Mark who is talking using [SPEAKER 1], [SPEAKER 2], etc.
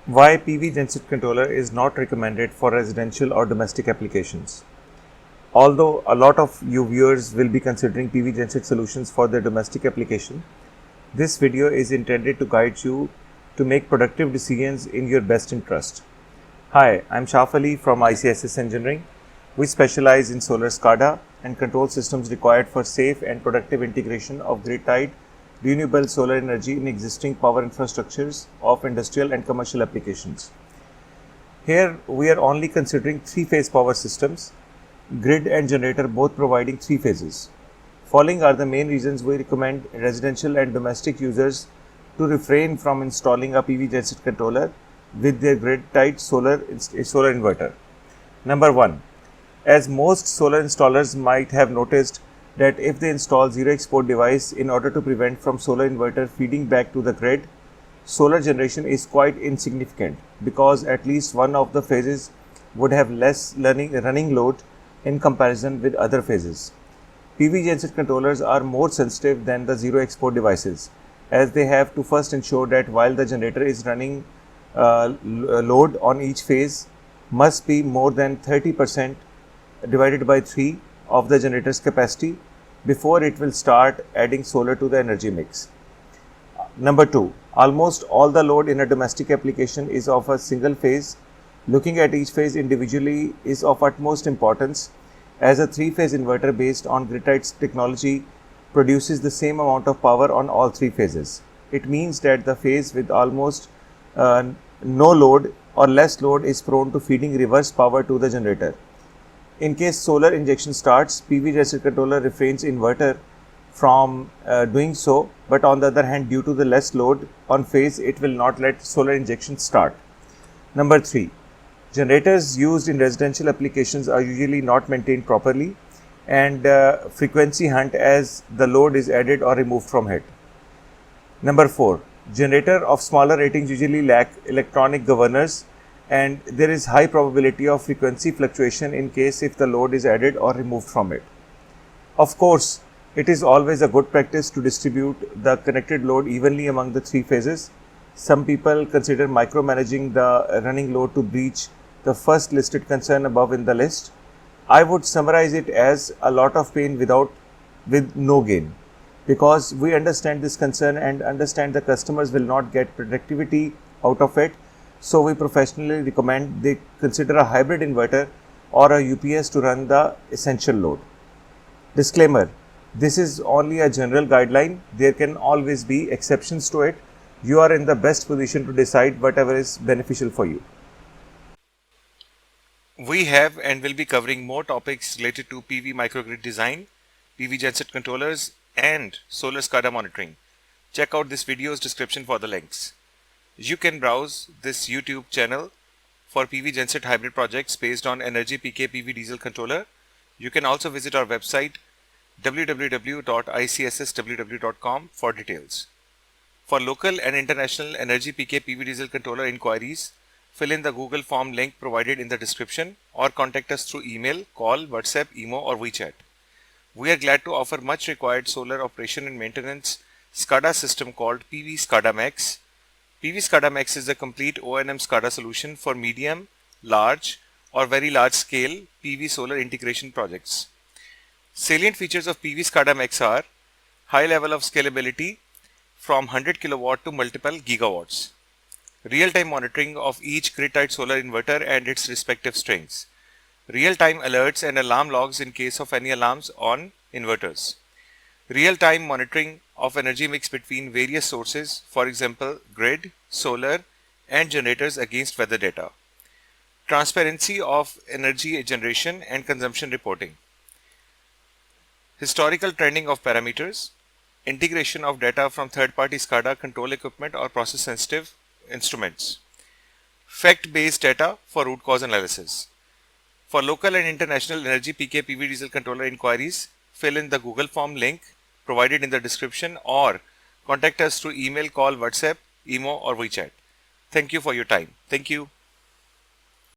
[SPEAKER 1] Why PV Genset controller is not recommended for residential or domestic applications. Although a lot of you viewers will be considering PV Genset solutions for their domestic application, this video is intended to guide you to make productive decisions in your best interest. Hi, I'm Shaf Ali from ICSS Engineering. We specialize in solar SCADA and control systems required for safe and productive integration of grid-tied renewable solar energy in existing power infrastructures of industrial and commercial applications. Here we are only considering three-phase power systems, grid and generator both providing three phases. Following are the main reasons we recommend residential and domestic users to refrain from installing a PV Genset controller with their grid-tied solar inverter. Number 1. As most solar installers might have noticed that if they install zero export device in order to prevent from solar inverter feeding back to the grid, solar generation is quite insignificant because at least one of the phases would have less running load in comparison with other phases. PV Genset controllers are more sensitive than the zero export devices, as they have to first ensure that while the generator is running load on each phase must be more than 30% divided by 3 of the generator's capacity before it will start adding solar to the energy mix. Number 2. Almost all the load in a domestic application is of a single phase. Looking at each phase individually is of utmost importance, as a three-phase inverter based on grid-tied technology produces the same amount of power on all three phases. It means that the phase with almost no load or less load is prone to feeding reverse power to the generator. In case solar injection starts, PV Genset controller refrains inverter from doing so, but on the other hand, due to the less load on phase, it will not let solar injection start. Number 3. Generators used in residential applications are usually not maintained properly and frequency hunt as the load is added or removed from it. Number 4. Generator of smaller ratings usually lack electronic governors, and there is high probability of frequency fluctuation in case if the load is added or removed from it. Of course, it is always a good practice to distribute the connected load evenly among the three phases. Some people consider micromanaging the running load to breach the first listed concern above in the list. I would summarize it as a lot of pain with no gain, because we understand this concern and understand the customers will not get productivity out of it. So we professionally recommend they consider a hybrid inverter or a UPS to run the essential load. Disclaimer: this is only a general guideline. There can always be exceptions to it. You are in the best position to decide whatever is beneficial for you. We have and will be covering more topics related to PV microgrid design, PV Genset controllers and solar SCADA monitoring. Check out this video's description for the links. You can browse this YouTube channel for PV Genset hybrid projects based on Energy PK PV diesel controller. You can also visit our website www.icssww.com for details. For local and international Energy PK PV diesel controller inquiries, fill in the Google form link provided in the description or contact us through email, call, WhatsApp, email or WeChat. We are glad to offer much required solar operation and maintenance SCADA system called PV SCADA Max. PV SCADA Max is a complete O&M SCADA solution for medium, large or very large scale PV solar integration projects. Salient features of PV SCADA Max are high level of scalability from 100 kilowatt to multiple gigawatts, real-time monitoring of each grid-tied solar inverter and its respective strings, real-time alerts and alarm logs in case of any alarms on inverters, real-time monitoring of energy mix between various sources, for example grid, solar and generators against weather data, transparency of energy generation and consumption reporting, historical trending of parameters, integration of data from third-party SCADA control equipment or process-sensitive instruments, fact-based data for root cause analysis. For local and international Energy PK PV diesel controller inquiries, fill in the Google form link provided in the description or contact us through email, call, WhatsApp, email or WeChat. Thank you for your time. Thank you.